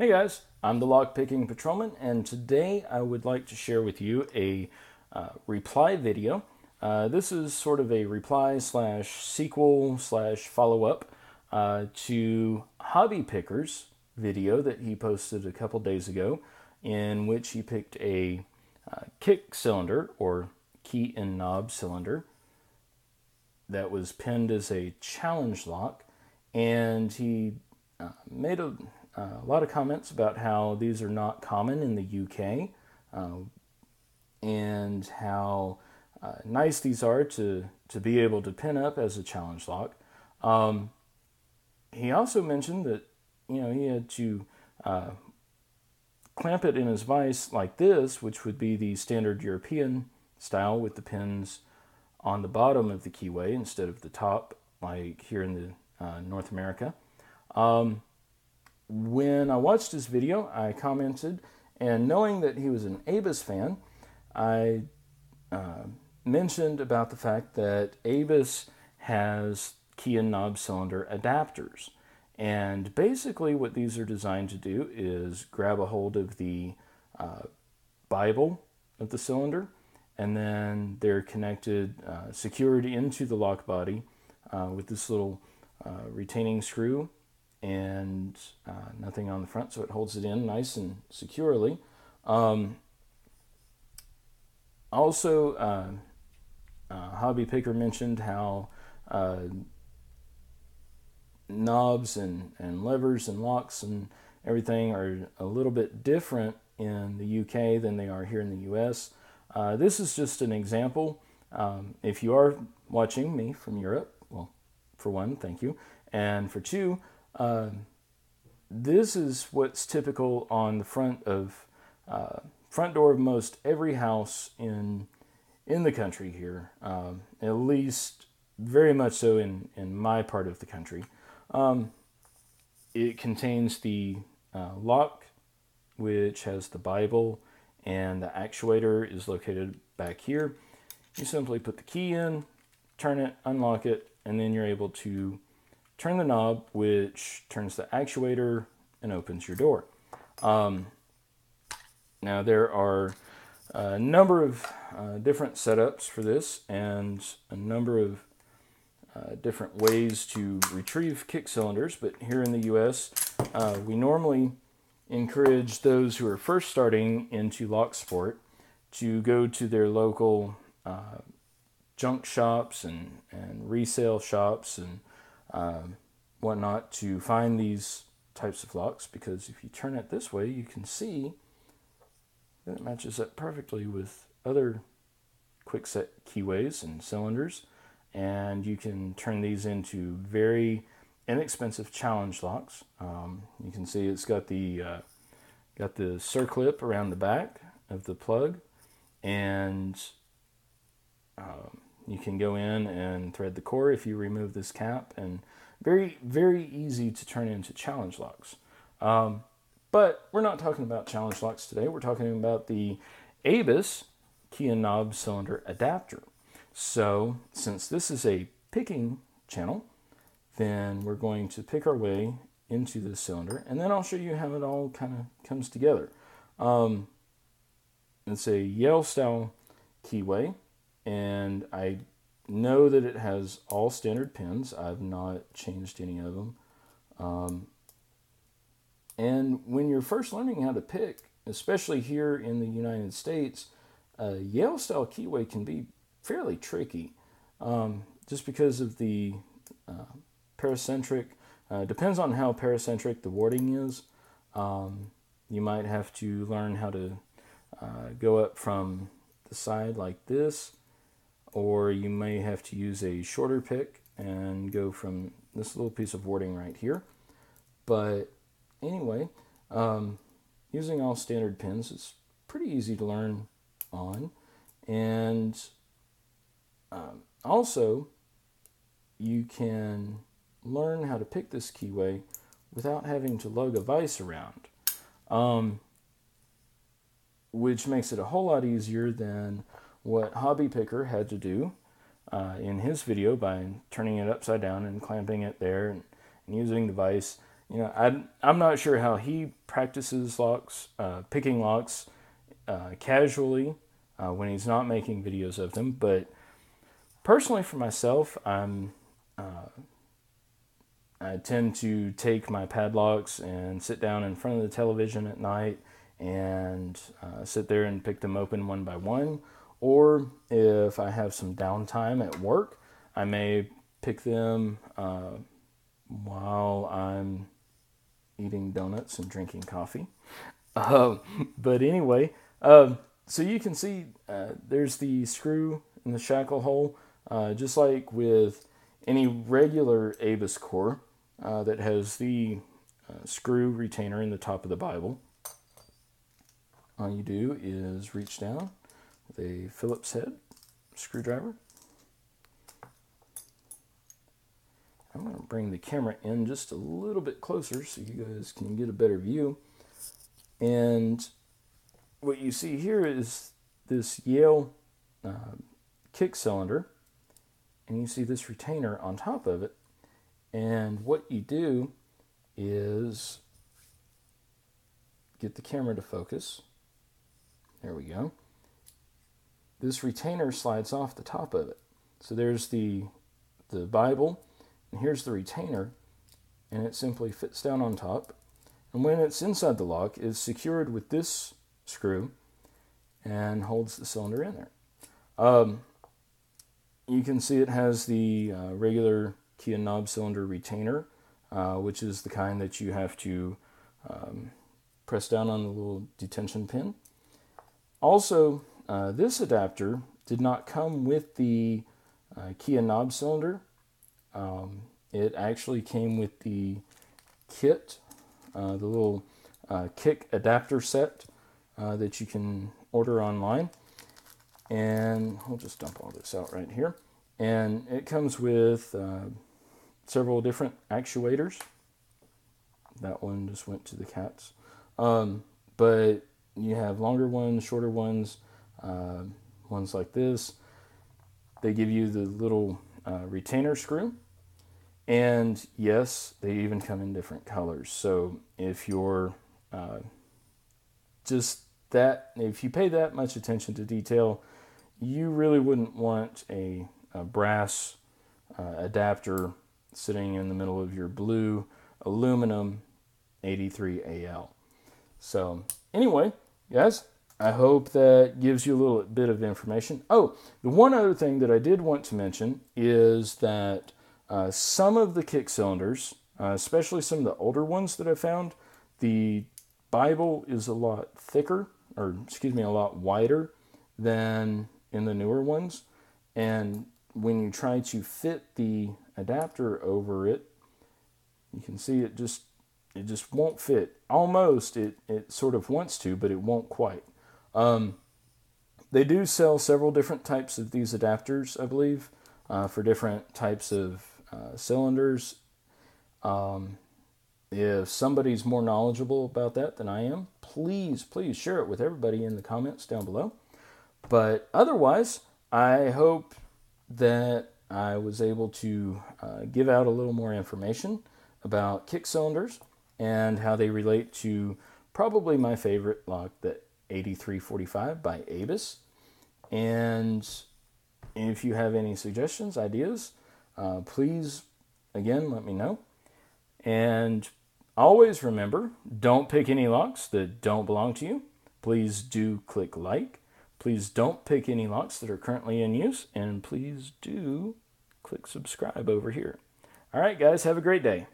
Hey guys, I'm the Lockpicking Patrolman, and today I would like to share with you a reply video. This is sort of a reply slash sequel slash follow-up to Hobby Picker's video that he posted a couple days ago, in which he picked a KiK cylinder, or key and knob cylinder, that was pinned as a challenge lock, and he made a lot of comments about how these are not common in the UK, and how nice these are to be able to pin up as a challenge lock. He also mentioned that he had to clamp it in his vise like this, which would be the standard European style with the pins on the bottom of the keyway instead of the top, like here in the North America. When I watched his video, I commented, and knowing that he was an Abus fan, I mentioned about the fact that Abus has key and knob cylinder adapters. And basically what these are designed to do is grab a hold of the Bible of the cylinder, and then they're connected, secured into the lock body with this little retaining screw and nothing on the front, so it holds it in nice and securely. Also, Hobby Picker mentioned how knobs and levers and locks and everything are a little bit different in the UK than they are here in the US. This is just an example. If you are watching me from Europe, well, for one, thank you. And for two, this is what's typical on the front door of most every house in the country here, at least very much so in my part of the country. It contains the lock, which has the Bible, and the actuator is located back here. You simply put the key in, turn it, unlock it, and then you're able to turn the knob, which turns the actuator and opens your door. Now there are a number of different setups for this, and a number of different ways to retrieve KiK cylinders, but here in the US, we normally encourage those who are first starting into lock sport to go to their local junk shops and resale shops and whatnot to find these types of locks, because if you turn it this way, you can see that it matches up perfectly with other quick set keyways and cylinders, and you can turn these into very inexpensive challenge locks. You can see it's got the circlip around the back of the plug, and you can go in and thread the core if you remove this cap, and very, very easy to turn into challenge locks. But we're not talking about challenge locks today. We're talking about the Abus key and knob cylinder adapter. So since this is a picking channel, then we're going to pick our way into the cylinder, and then I'll show you how it all kind of comes together. It's a Yale style keyway, and I know that it has all standard pins. I've not changed any of them. And when you're first learning how to pick, especially here in the United States, a Yale style keyway can be fairly tricky, just because of the paracentric. Depends on how paracentric the warding is. You might have to learn how to go up from the side like this, or you may have to use a shorter pick and go from this little piece of warding right here. But anyway, using all standard pins is pretty easy to learn on, and also you can learn how to pick this keyway without having to lug a vise around, which makes it a whole lot easier than what Hobby Picker had to do in his video by turning it upside down and clamping it there and using the vise. I'm not sure how he practices locks, picking locks casually when he's not making videos of them. But personally, for myself, I tend to take my padlocks and sit down in front of the television at night and sit there and pick them open one by one. Or if I have some downtime at work, I may pick them while I'm eating donuts and drinking coffee. But anyway, so you can see there's the screw in the shackle hole, just like with any regular ABUS core that has the screw retainer in the top of the Bible. All you do is reach down with a Phillips head screwdriver. I'm going to bring the camera in just a little bit closer so you guys can get a better view. And what you see here is this Yale KiK cylinder, and you see this retainer on top of it. And what you do is get the camera to focus. There we go. This retainer slides off the top of it. So there's the Bible, and here's the retainer, and it simply fits down on top. And when it's inside the lock, it's secured with this screw and holds the cylinder in there. You can see it has the regular key and knob cylinder retainer, which is the kind that you have to press down on the little detention pin. Also, this adapter did not come with the key and knob cylinder. It actually came with the kit, the little KiK adapter set that you can order online. And we'll just dump all this out right here. And it comes with several different actuators. That one just went to the cats. But you have longer ones, shorter ones, ones like this. They give you the little retainer screw. And yes, they even come in different colors. So if you're if you pay that much attention to detail, you really wouldn't want a brass adapter sitting in the middle of your blue aluminum 83AL. So anyway, guys, I hope that gives you a little bit of information. Oh, the one other thing that I did want to mention is that some of the KiK cylinders, especially some of the older ones that I found, the Bible is a lot thicker, or excuse me, a lot wider than in the newer ones. And when you try to fit the adapter over it, you can see it just won't fit. Almost, it sort of wants to, but it won't quite. They do sell several different types of these adapters, I believe, for different types of cylinders. If somebody's more knowledgeable about that than I am, please share it with everybody in the comments down below. But otherwise, I hope that I was able to give out a little more information about KiK cylinders and how they relate to probably my favorite lock, the 8345 by ABUS. And if you have any suggestions, ideas, please, again, let me know. And always remember, don't pick any locks that don't belong to you. Please do click like. Please don't pick any locks that are currently in use. And please do click subscribe over here. All right, guys, have a great day.